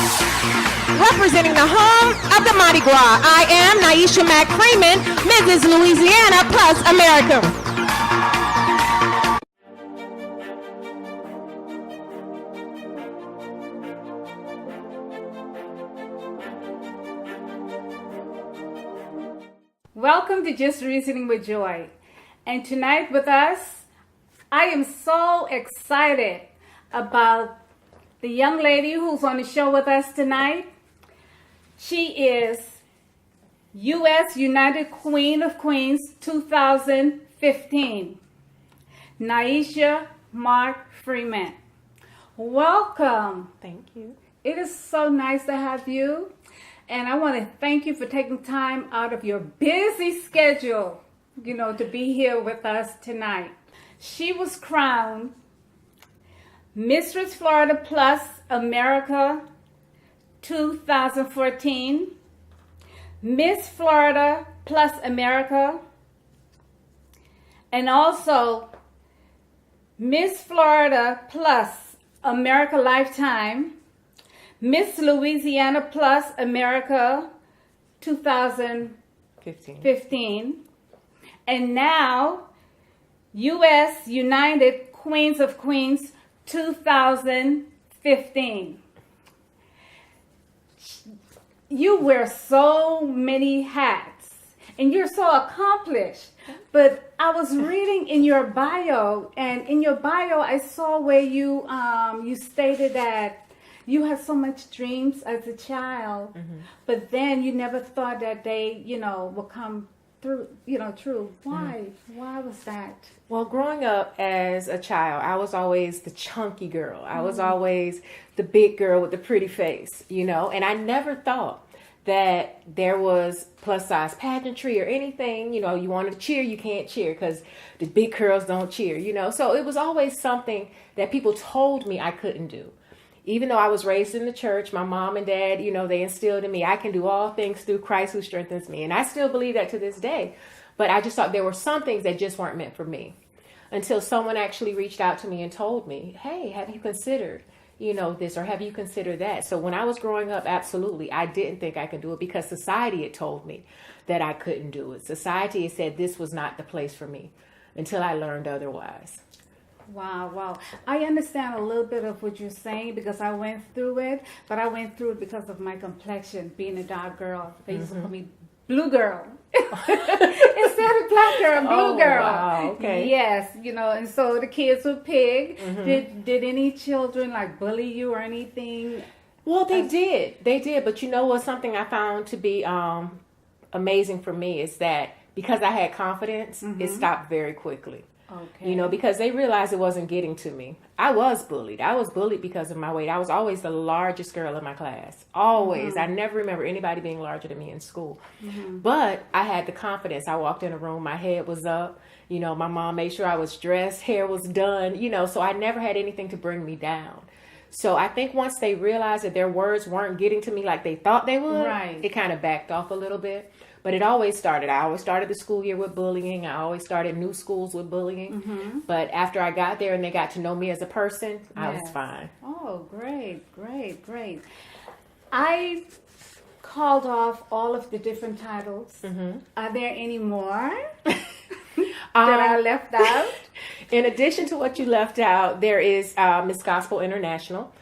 Representing the home of the Mardi Gras, I am Nieasha Mack Freeman, Mrs. Louisiana plus America. Welcome to Just Reasoning with Joy. And tonight with us, I am so excited about the young lady who's on the show with us tonight. She is U.S. United Queen of Queens 2015, Nieasha Mack Freeman. Welcome. Thank you. It is so nice to have you. And I want to thank you for taking time out of your busy schedule, to be here with us tonight. She was crowned Mistress Florida Plus America 2014, Miss Florida Plus America, and also Miss Florida Plus America Lifetime, Miss Louisiana Plus America 2015, and now U.S. United Queens of Queens 2015. You wear so many hats and you're so accomplished. But I was reading in your bio, and in your bio I saw where you stated that you had so much dreams as a child, but then you never thought that they, will come through, true. Why? Why was that? Well, growing up as a child, I was always the chunky girl. I was always the big girl with the pretty face, and I never thought that there was plus size pageantry or anything. You wanted to cheer, you can't cheer because the big girls don't cheer, So it was always something that people told me I couldn't do. Even though I was raised in the church, my mom and dad, they instilled in me, I can do all things through Christ who strengthens me. And I still believe that to this day. But I just thought there were some things that just weren't meant for me. Until someone actually reached out to me and told me, hey, have you considered, this, or have you considered that? So when I was growing up, absolutely, I didn't think I could do it because society had told me that I couldn't do it. Society had said this was not the place for me until I learned otherwise. Wow. I understand a little bit of what you're saying because I went through it, but I went through it because of my complexion, being a dark girl. They used to call me blue girl. Instead of black girl, blue girl. Wow, okay. Yes, and so the kids would pick. Did any children bully you or anything? Well, they did. But what's something I found to be amazing for me is that because I had confidence, it stopped very quickly. Okay. Because they realized it wasn't getting to me. I was bullied. I was bullied because of my weight. I was always the largest girl in my class. Always. I never remember anybody being larger than me in school. But I had the confidence. I walked in a room, my head was up. My mom made sure I was dressed, hair was done, so I never had anything to bring me down. So I think once they realized that their words weren't getting to me like they thought they would, it kind of backed off a little bit. But it always started. I always started the school year with bullying. I always started new schools with bullying. But after I got there and they got to know me as a person, I was fine. Oh, great. I called off all of the different titles. Are there any more that I left out? In addition to what you left out, there is Miss Gospel International,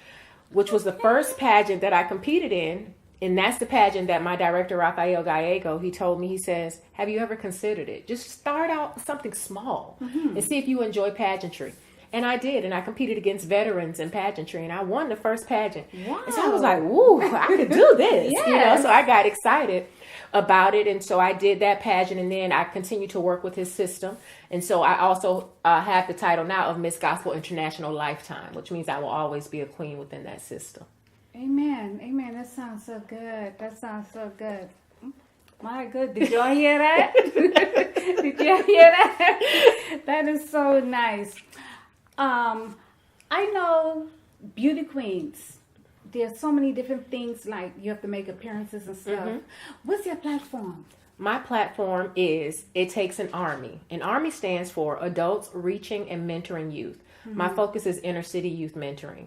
which was the first pageant that I competed in. And that's the pageant that my director, Rafael Gallego, he told me, he says, have you ever considered it? Just start out with something small and see if you enjoy pageantry. And I did. And I competed against veterans in pageantry. And I won the first pageant. Wow. And so I was like, woo, I could do this. Yes. So I got excited about it. And so I did that pageant. And then I continued to work with his system. And so I also have the title now of Miss Gospel International Lifetime, which means I will always be a queen within that system. Amen. That sounds so good. My good. Did y'all hear that? Did y'all hear that? That is so nice. I know beauty queens. There's so many different things, like you have to make appearances and stuff. What's your platform? My platform is It Takes an Army. An Army stands for Adults Reaching and Mentoring Youth. My focus is inner city youth mentoring.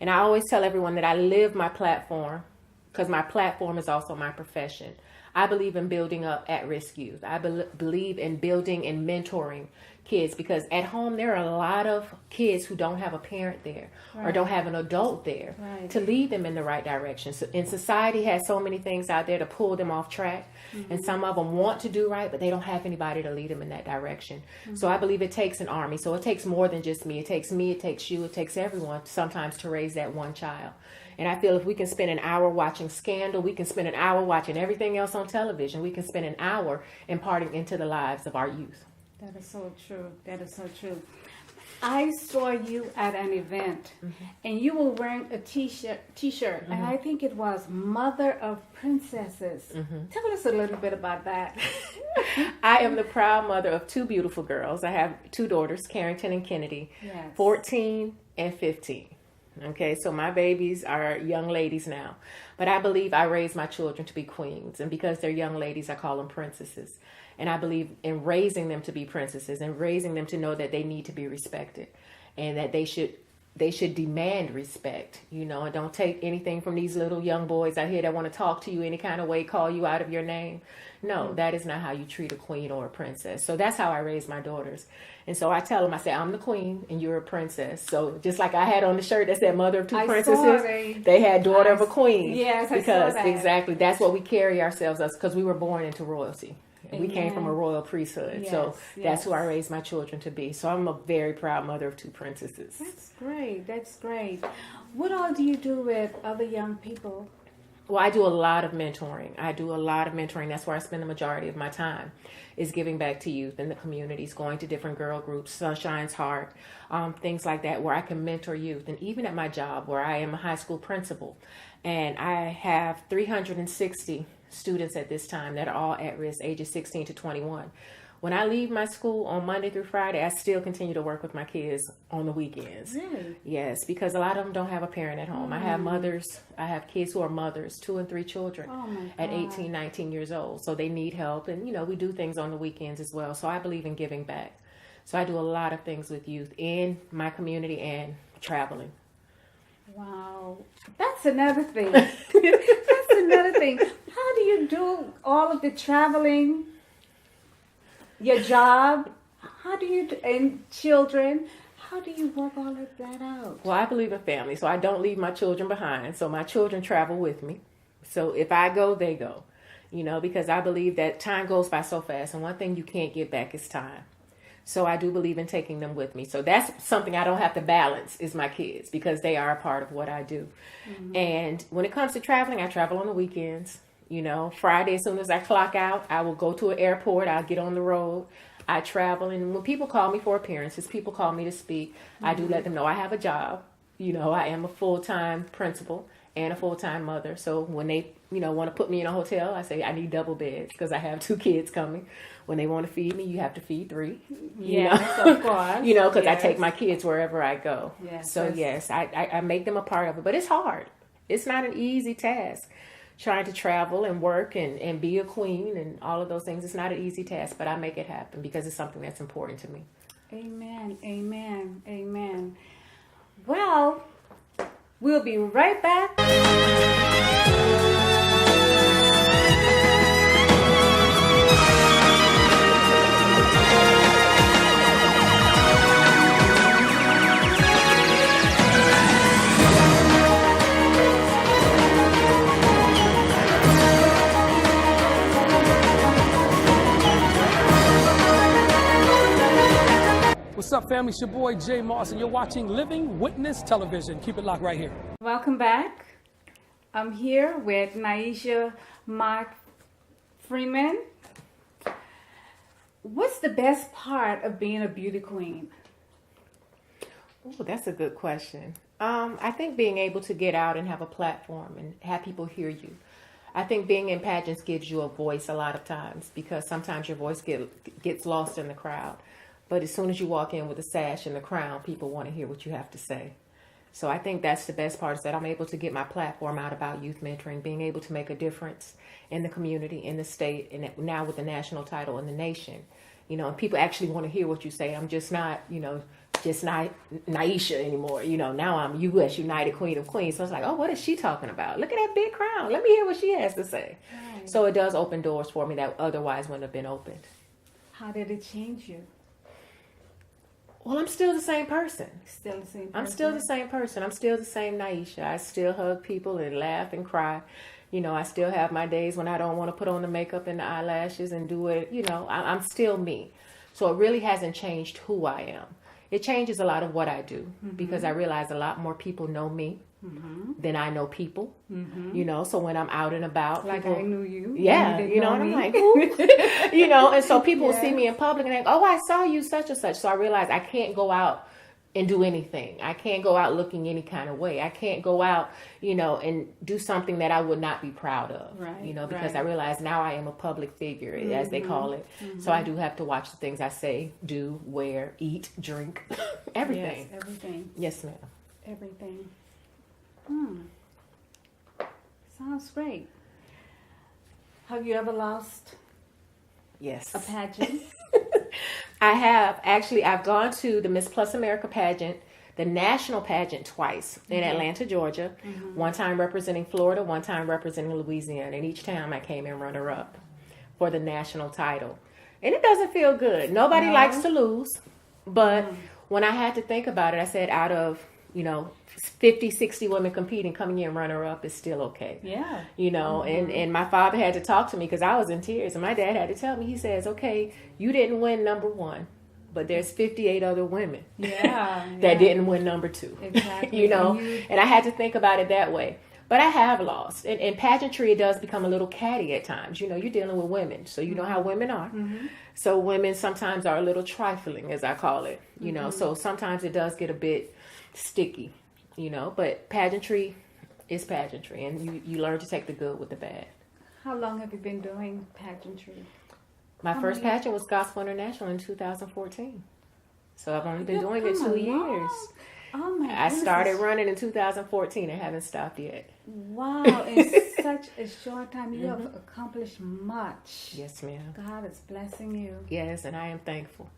And I always tell everyone that I live my platform because my platform is also my profession. I believe in building up at-risk youth. I believe in building and mentoring kids, because at home there are a lot of kids who don't have a parent there or don't have an adult there to lead them in the right direction. So, and society has so many things out there to pull them off track. And some of them want to do right, but they don't have anybody to lead them in that direction. So I believe it takes an army. So it takes more than just me. It takes me, it takes you, it takes everyone sometimes to raise that one child. And I feel if we can spend an hour watching Scandal, we can spend an hour watching everything else on television. We can spend an hour imparting into the lives of our youth. That is so true. That is so true. I saw you at an event, and you were wearing a t-shirt, and I think it was Mother of Princesses. Tell us a little bit about that. I am the proud mother of two beautiful girls. I have two daughters, Carrington and Kennedy, 14 and 15. Okay, so my babies are young ladies now. But I believe I raised my children to be queens. And because they're young ladies, I call them princesses. And I believe in raising them to be princesses and raising them to know that they need to be respected and that they should demand respect, you know, and don't take anything from these little young boys out here that want to talk to you any kind of way, call you out of your name. No, that is not how you treat a queen or a princess. So that's how I raise my daughters. And so I tell them, I say, I'm the queen and you're a princess. So just like I had on the shirt that said Mother of Two Princesses, they had Daughter of a Queen. Yes, I because saw that. Exactly, that's what we carry ourselves as, because we were born into royalty. And we came from a royal priesthood. So that's who I raised my children to be. So I'm a very proud mother of two princesses. That's great. That's great. What all do you do with other young people? Well, I do a lot of mentoring. That's where I spend the majority of my time, is giving back to youth in the communities, going to different girl groups, Sunshine's Heart, things like that, where I can mentor youth. And even at my job, where I am a high school principal, and I have 360 students at this time that are all at risk, ages 16 to 21. When I leave my school on Monday through Friday, I still continue to work with my kids on the weekends. Really? Yes, because a lot of them don't have a parent at home. I have kids who are mothers, 2 and 3 children at 18, 19 years old. So they need help. And, you know, we do things on the weekends as well. So I believe in giving back. So I do a lot of things with youth in my community and traveling. Wow. That's another thing. That's another thing. How do you do all of the traveling? Your job, and children, how do you work all of that out? Well, I believe in family, so I don't leave my children behind. So my children travel with me. So if I go, they go, you know, because I believe that time goes by so fast. And one thing you can't get back is time. So I do believe in taking them with me. So that's something I don't have to balance, is my kids, because they are a part of what I do. And when it comes to traveling, I travel on the weekends. You know, Friday, as soon as I clock out, I will go to an airport. I'll get on the road. I travel. And when people call me for appearances, people call me to speak, I do let them know I have a job. You know, I am a full-time principal and a full-time mother. So when they, you know, want to put me in a hotel, I say I need double beds because I have 2 kids coming. When they want to feed me, you have to feed 3. Yes, of course. You know, because I take my kids wherever I go. Yes, so, yes, I make them a part of it. But it's hard. It's not an easy task. Trying to travel and work and be a queen and all of those things. It's not an easy task, but I make it happen because it's something that's important to me. Amen, amen, amen. Well, we'll be right back. What's up, family? It's your boy, Jay Moss, and you're watching Living Witness Television. Keep it locked right here. Welcome back. I'm here with Nieasha, Mack, Freeman. What's the best part of being a beauty queen? Oh, that's a good question. I think being able to get out and have a platform and have people hear you. I think being in pageants gives you a voice a lot of times, because sometimes your voice gets lost in the crowd. But as soon as you walk in with a sash and the crown, people want to hear what you have to say. So I think that's the best part, is that I'm able to get my platform out about youth mentoring, being able to make a difference in the community, in the state, and now with the national title in the nation. You know, and people actually want to hear what you say. I'm just not, you know, just Nieasha anymore. You know, now I'm U.S. United Queen of Queens. So it's like, oh, what is she talking about? Look at that big crown. Let me hear what she has to say. Right. So it does open doors for me that otherwise wouldn't have been opened. How did it change you? Well, I'm still the same person. Still the same person? I'm still the same person. I'm still the same Nieasha. I still hug people and laugh and cry. You know, I still have my days when I don't want to put on the makeup and the eyelashes and do it. You know, I'm still me. So it really hasn't changed who I am. It changes a lot of what I do because I realize a lot more people know me than I know people. You know, so when I'm out and about, like people, I knew you. Yeah, you know, and I'm like, who? You know, and so people will see me in public and they go, oh, I saw you such and such. So I realize I can't go out and do anything. I can't go out looking any kind of way. I can't go out, you know, and do something that I would not be proud of, you know, because I realize now I am a public figure, as they call it. So I do have to watch the things I say, do, wear, eat, drink, everything. Yes, everything. Yes, ma'am. Everything. Sounds great. Have you ever lost Yes. a pageant? I have. Actually, I've gone to the Miss Plus America pageant, the national pageant twice in Atlanta, Georgia. One time representing Florida, one time representing Louisiana. And each time I came in runner-up for the national title. And it doesn't feel good. Nobody likes to lose. But when I had to think about it, I said out of, you know, 50, 60 women competing, coming in runner-up is still okay. Yeah. You know, and my father had to talk to me because I was in tears. And my dad had to tell me, he says, okay, you didn't win number one, but there's 58 other women that didn't win number two. Exactly. You know, and I had to think about it that way. But I have lost. And in pageantry, it does become a little catty at times. You know, you're dealing with women, so you know how women are. So women sometimes are a little trifling, as I call it. You know, so sometimes it does get a bit sticky. You know, but pageantry is pageantry, and you learn to take the good with the bad. How long have you been doing pageantry? My first pageant was Gospel International in 2014. So I've only been doing it 2 years. Oh my I started running in 2014 and haven't stopped yet. Wow, in such a short time, you have accomplished much. Yes, ma'am. God is blessing you. Yes, and I am thankful.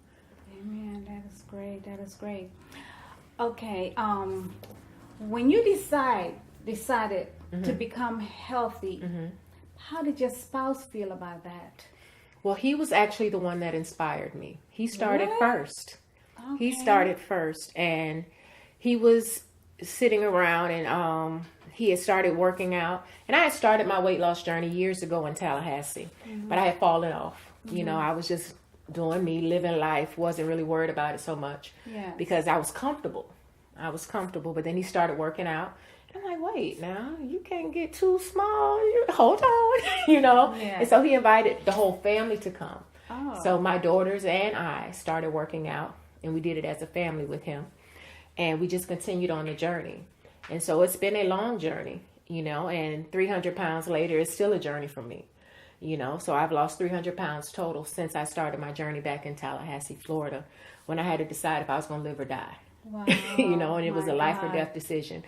Amen. That is great. That is great. Okay, when you decided to become healthy, how did your spouse feel about that? Well, he was actually the one that inspired me. He started first. Okay. He started first, and he was sitting around, and he had started working out. And I had started my weight loss journey years ago in Tallahassee, but I had fallen off. You know, I was just doing me, living life, wasn't really worried about it so much because I was comfortable. But then he started working out. And I'm like, wait, now you can't get too small. Hold on, you know. Yeah. And so he invited the whole family to come. Oh. So my daughters and I started working out, and we did it as a family with him. And we just continued on the journey. And so it's been a long journey, you know, and 300 pounds later, it's still a journey for me, you know. So I've lost 300 pounds total since I started my journey back in Tallahassee, Florida, when I had to decide if I was going to live or die. Wow. You know, and it was a life or death decision.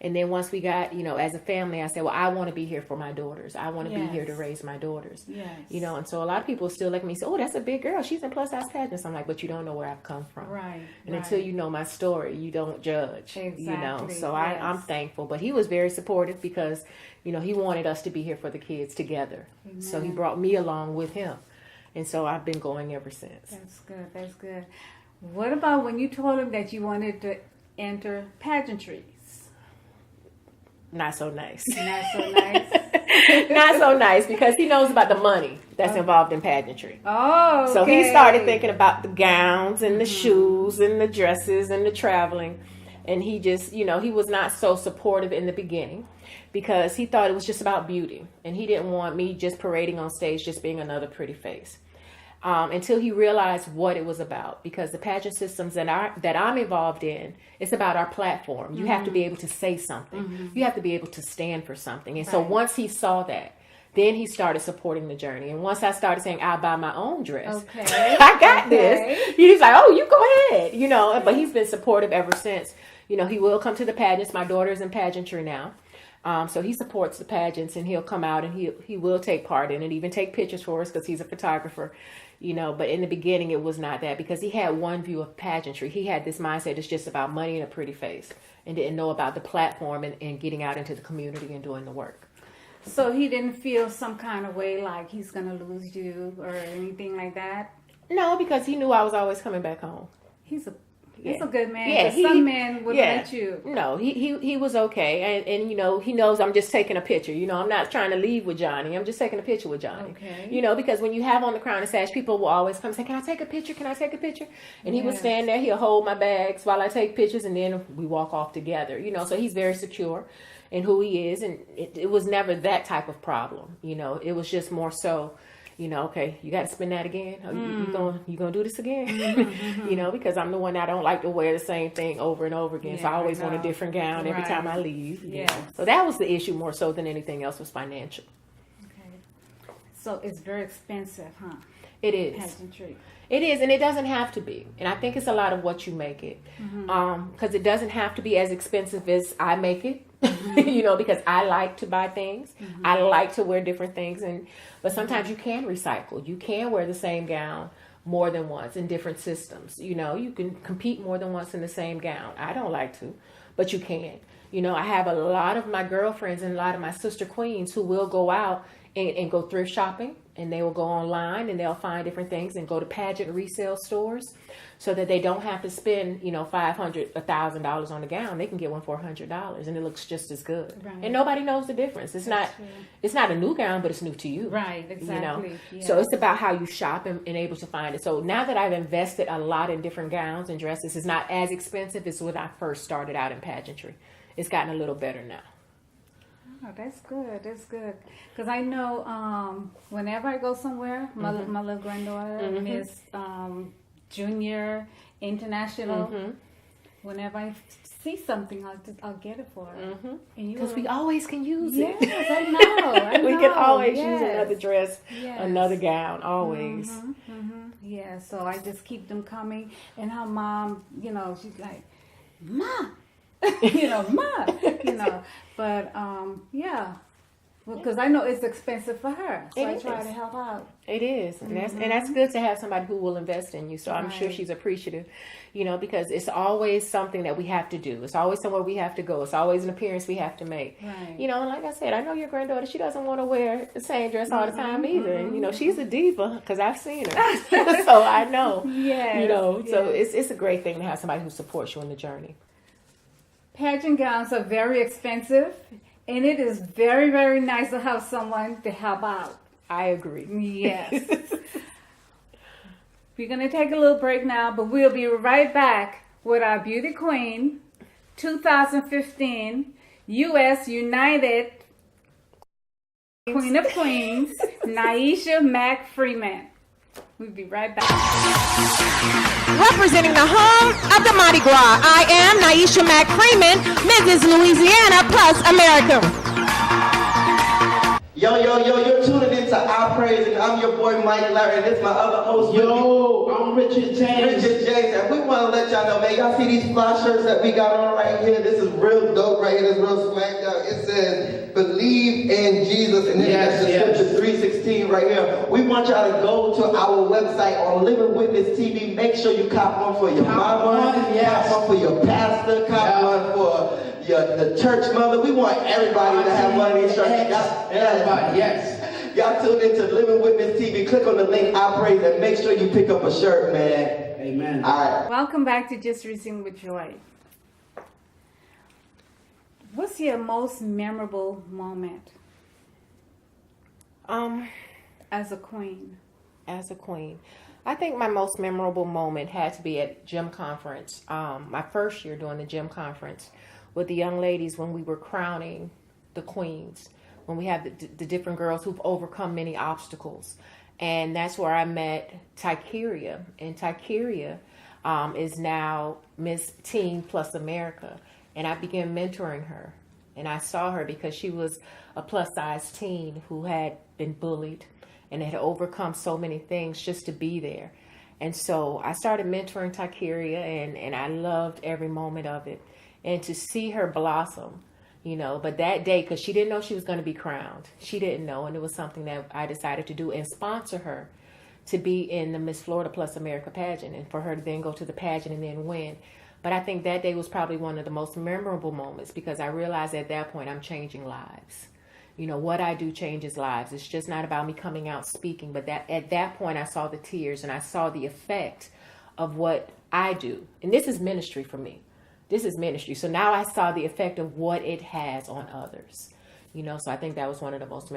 And then once we got, you know, as a family, I said, well, I want to be here for my daughters. I want to be here to raise my daughters. Yes. You know, and so a lot of people still look at me and say, oh, that's a big girl. She's in plus size pageants. I'm like, but you don't know where I've come from. Right. And until you know my story, you don't judge. Exactly. You know, so I'm thankful. But he was very supportive because, you know, he wanted us to be here for the kids together. Amen. So he brought me along with him. And so I've been going ever since. That's good. That's good. What about when you told him that you wanted to enter pageantries? Not so nice. Not so nice. Not so nice because he knows about the money that's involved in pageantry. Oh, okay. So he started thinking about the gowns and the shoes and the dresses and the traveling. And he just, you know, he was not so supportive in the beginning because he thought it was just about beauty. And he didn't want me just parading on stage, just being another pretty face. Until he realized what it was about, because the pageant systems that I'm involved in, it's about our platform. You have to be able to say something. You have to be able to stand for something. And so once he saw that, then he started supporting the journey. And once I started saying, I'll buy my own dress. Okay. I got this. He's like, oh, you go ahead. You know, but he's been supportive ever since. You know, he will come to the pageants. My daughter's in pageantry now. So he supports the pageants, and he'll come out and he will take part in it, even take pictures for us because he's a photographer. But in the beginning it was not that, because he had one view of pageantry. He had this mindset it's just about money and a pretty face, and didn't know about the platform and getting out into the community and doing the work. So he didn't feel some kind of way like he's going to lose you or anything like that? No, because he knew I was always coming back home. He's a good man. Yeah, some men would let you. No, he was okay. And he knows I'm just taking a picture. I'm not trying to leave with Johnny. I'm just taking a picture with Johnny. Okay. Because when you have on the crown and sash, people will always come and say, can I take a picture? Can I take a picture? And he would stand there. He'll hold my bags while I take pictures, and then we walk off together. So he's very secure in who he is. And it was never that type of problem. It was just more so, okay, you got to spend that again. You gonna do this again? Because I'm the one that don't like to wear the same thing over and over again. So I always want a different gown every time I leave. Yeah. So that was the issue more so than anything else, was financial. Okay. So it's very expensive, huh? It is. Pageantry. It is, and it doesn't have to be. And I think it's a lot of what you make it. Because it doesn't have to be as expensive as I make it. Because I like to buy things. I like to wear different things. But sometimes you can recycle. You can wear the same gown more than once in different systems. You can compete more than once in the same gown. I don't like to, but you can. I have a lot of my girlfriends and a lot of my sister queens who will go out and go thrift shopping, and they will go online and they'll find different things and go to pageant resale stores, so that they don't have to spend, $500, $1,000 on a gown. They can get one for $100 and it looks just as good. Right. And nobody knows the difference. It's not a new gown, but it's new to you. Right, exactly. Yes. So it's about how you shop and able to find it. So now that I've invested a lot in different gowns and dresses, it's not as expensive as when I first started out in pageantry. It's gotten a little better now. Oh, that's good. That's good. Because I know whenever I go somewhere, my little granddaughter, Miss Junior International, whenever I see something, I'll get it for her. Because we always can use it. Yes, I know. We can always use another dress, another gown, always. Yeah, so I just keep them coming. And her mom, she's like, Ma! But because I know it's expensive for her, so I try to help out. It is, and that's good to have somebody who will invest in you. So I'm sure she's appreciative, because it's always something that we have to do. It's always somewhere we have to go. It's always an appearance we have to make. Right. And like I said, I know your granddaughter. She doesn't want to wear the same dress all the time either, and she's a diva because I've seen her, so I know. So it's a great thing to have somebody who supports you in the journey. Pageant gowns are very expensive, and it is very, very nice to have someone to help out. I agree. Yes. We're going to take a little break now, but we'll be right back with our beauty queen, 2015 U.S. United Queen of Queens, Nieasha Mack Freeman. We'll be right back. Representing the home of the Mardi Gras, I am Nieasha Mack Freeman, Mrs. Louisiana plus America. Yo, you're tuning into Our Praise, and I'm your boy Mike Larry, and this is my other host. I'm Richard James. And we want to let y'all know, man, y'all see these fly shirts that we got on right here? This is real dope right here. This is real swagged out. It says, believe in Jesus, and that's the scripture 3:16 right here. We want y'all to go to our website on Living Witness TV. Make sure you cop one for your mama, cop one for your pastor, cop one for the church mother. We want everybody to have one of these shirts. Everybody, yes. Y'all tune into Living Witness TV. Click on the link, I praise, and make sure you pick up a shirt, man. Amen. All right. Welcome back to Just Reason with Joy. What's your most memorable moment as a queen? As a queen, I think my most memorable moment had to be at gym conference. My first year doing the gym conference with the young ladies when we were crowning the queens, when we have the different girls who've overcome many obstacles. And that's where I met Tykeria. And Tykeria is now Miss Teen Plus America. And I began mentoring her. And I saw her because she was a plus size teen who had been bullied and had overcome so many things just to be there. And so I started mentoring Tykeria, and I loved every moment of it. And to see her blossom, but that day, because she didn't know she was going to be crowned. She didn't know, and it was something that I decided to do and sponsor her to be in the Miss Florida Plus America pageant and for her to then go to the pageant and then win. But I think that day was probably one of the most memorable moments because I realized at that point I'm changing lives. You know, what I do changes lives. It's just not about me coming out speaking, but that at that point I saw the tears and I saw the effect of what I do. And this is ministry for me. This is ministry. So now I saw the effect of what it has on others. You know, so I think that was one of the most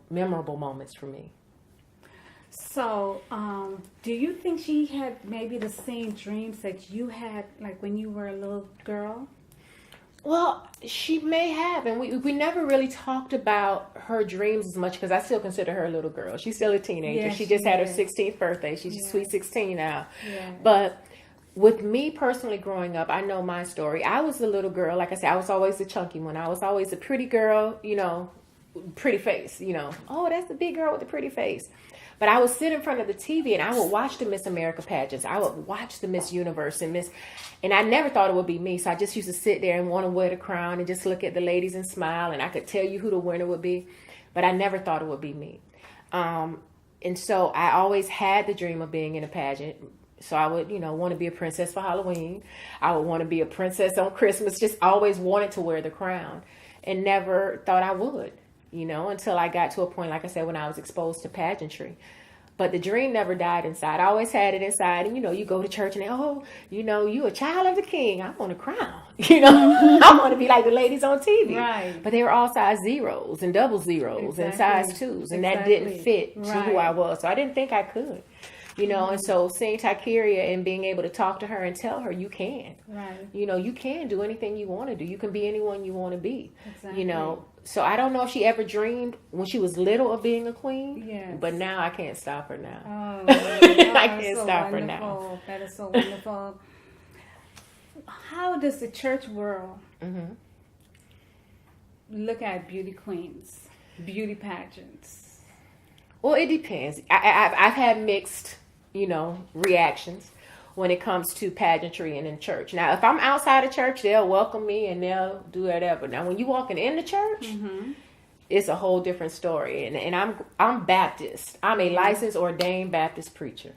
memorable moments for me. So, do you think she had maybe the same dreams that you had, like when you were a little girl? Well, she may have, and we never really talked about her dreams as much because I still consider her a little girl. She's still a teenager. Yes, she just had her 16th birthday. She's a sweet 16 now. Yeah. But with me personally growing up, I know my story. I was a little girl. Like I said, I was always the chunky one. I was always a pretty girl, you know, pretty face, you know. Oh, that's the big girl with the pretty face. But I would sit in front of the TV and I would watch the Miss America pageants. I would watch the Miss Universe and I never thought it would be me. So I just used to sit there and want to wear the crown and just look at the ladies and smile. And I could tell you who the winner would be, but I never thought it would be me. And so I always had the dream of being in a pageant. So I would, you know, want to be a princess for Halloween. I would want to be a princess on Christmas. Just always wanted to wear the crown and never thought I would. You know, until I got to a point, like I said, when I was exposed to pageantry. But the dream never died inside. I always had it inside. And, you know, you go to church and, oh, you know, you a child of the king. I want a crown. You know, I want to be like the ladies on TV. Right. But they were all size zeros and double zeros and size twos. And that didn't fit to who I was. So I didn't think I could. You know, and so seeing Tykeria and being able to talk to her and tell her you can. Right. You know, you can do anything you want to do. You can be anyone you want to be. Exactly. You know, so I don't know if she ever dreamed when she was little of being a queen. Yes. But now I can't stop her now. Oh, I can't stop her now. That is so wonderful. How does the church world look at beauty queens, beauty pageants? Well, it depends. I've had mixed, you know, reactions when it comes to pageantry and in church. Now, if I'm outside of church, they'll welcome me and they'll do whatever. Now, when you walking in the church, it's a whole different story. And I'm Baptist. I'm a licensed ordained Baptist preacher.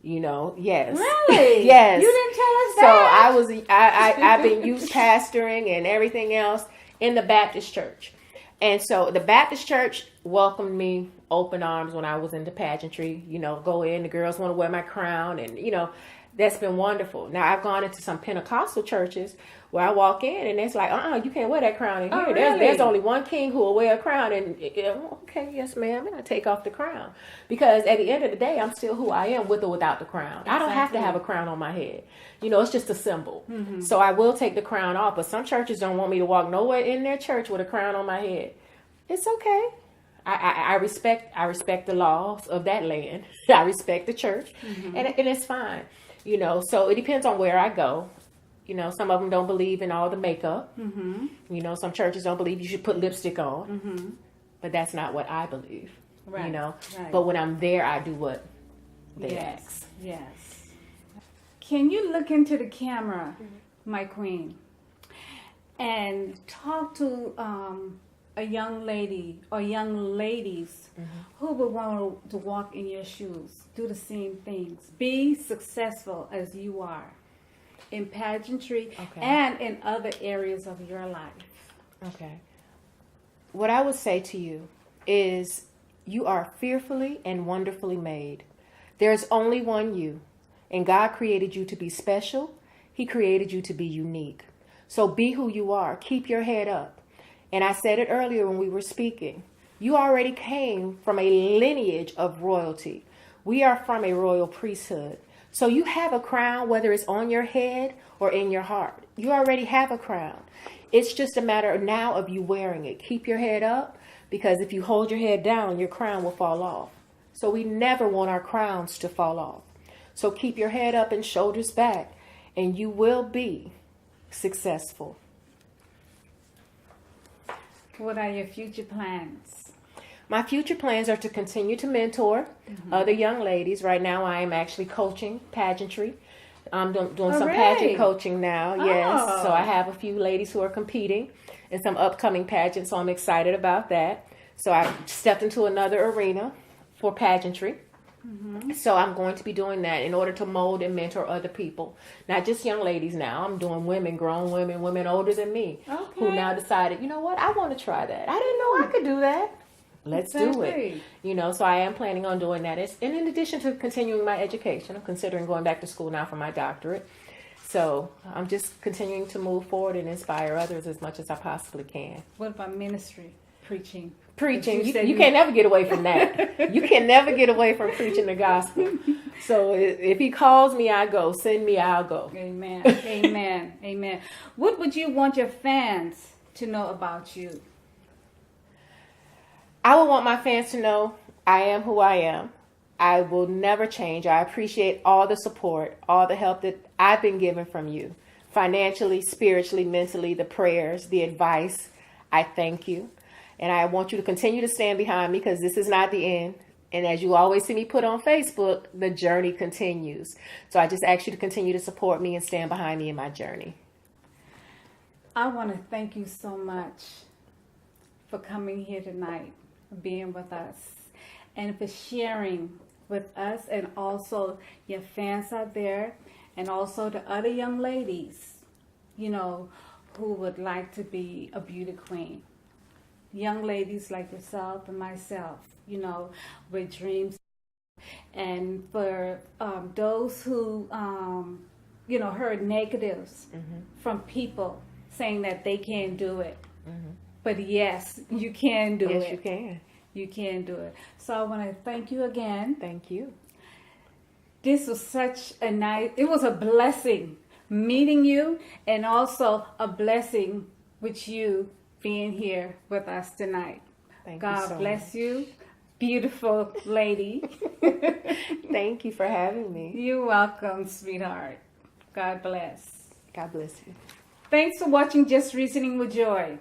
You know, yes. Really? Yes. You didn't tell us that? So I've been youth pastoring and everything else in the Baptist church. And so the Baptist church welcomed me open arms when I was into pageantry. You know, go in, the girls want to wear my crown, and, you know, that's been wonderful. Now, I've gone into some Pentecostal churches where I walk in and it's like, you can't wear that crown in here. Oh, really? There's only one king who will wear a crown. And, okay, yes, ma'am, and I take off the crown. Because at the end of the day, I'm still who I am with or without the crown. Exactly. I don't have to have a crown on my head. You know, it's just a symbol. So I will take the crown off. But some churches don't want me to walk nowhere in their church with a crown on my head. It's okay. I respect the laws of that land. I respect the church. And it's fine. You know, so it depends on where I go. You know, some of them don't believe in all the makeup. You know, some churches don't believe you should put lipstick on. But that's not what I believe. Right. You know, but when I'm there, I do what they ask. Yes. Can you look into the camera, my queen, and talk to a young lady or young ladies who would want to walk in your shoes, do the same things, be successful as you are in pageantry and in other areas of your life? Okay. What I would say to you is you are fearfully and wonderfully made. There's only one you, and God created you to be special. He created you to be unique. So be who you are. Keep your head up. And I said it earlier when we were speaking. You already came from a lineage of royalty. We are from a royal priesthood. So you have a crown, whether it's on your head or in your heart. You already have a crown. It's just a matter now of you wearing it. Keep your head up, because if you hold your head down, your crown will fall off. So we never want our crowns to fall off. So keep your head up and shoulders back, and you will be successful. What are your future plans? My future plans are to continue to mentor other young ladies. Right now, I am actually coaching pageantry. I'm doing some pageant coaching now, yes. So I have a few ladies who are competing in some upcoming pageants, so I'm excited about that. So I stepped into another arena for pageantry. So I'm going to be doing that in order to mold and mentor other people. Not just young ladies now. I'm doing women, grown women, women older than me, who now decided, you know what, I want to try that. I didn't know I could do that. Let's do it. You know, so I am planning on doing that. And in addition to continuing my education, I'm considering going back to school now for my doctorate. So I'm just continuing to move forward and inspire others as much as I possibly can. What about ministry, preaching? Preaching, you can't never get away from that. You can never get away from preaching the gospel. So if he calls me, I go. Send me, I'll go. Amen. Amen. Amen. What would you want your fans to know about you? I would want my fans to know I am who I am. I will never change. I appreciate all the support, all the help that I've been given from you. Financially, spiritually, mentally, the prayers, the advice. I thank you. And I want you to continue to stand behind me because this is not the end. And as you always see me put on Facebook, the journey continues. So I just ask you to continue to support me and stand behind me in my journey. I want to thank you so much for coming here tonight, for being with us, and for sharing with us and also your fans out there and also the other young ladies, you know, who would like to be a beauty queen. Young ladies like yourself and myself, you know, with dreams. And for those who, you know, heard negatives from people saying that they can't do it. But yes, you can do it. Yes, you can. You can do it. So I want to thank you again. Thank you. This was such a nice, it was a blessing meeting you and also a blessing with you being here with us tonight. Thank God you so bless much. you, beautiful lady. Thank you for having me. You're welcome, sweetheart. God bless. God bless you. Thanks for watching Just Reasoning with Joy.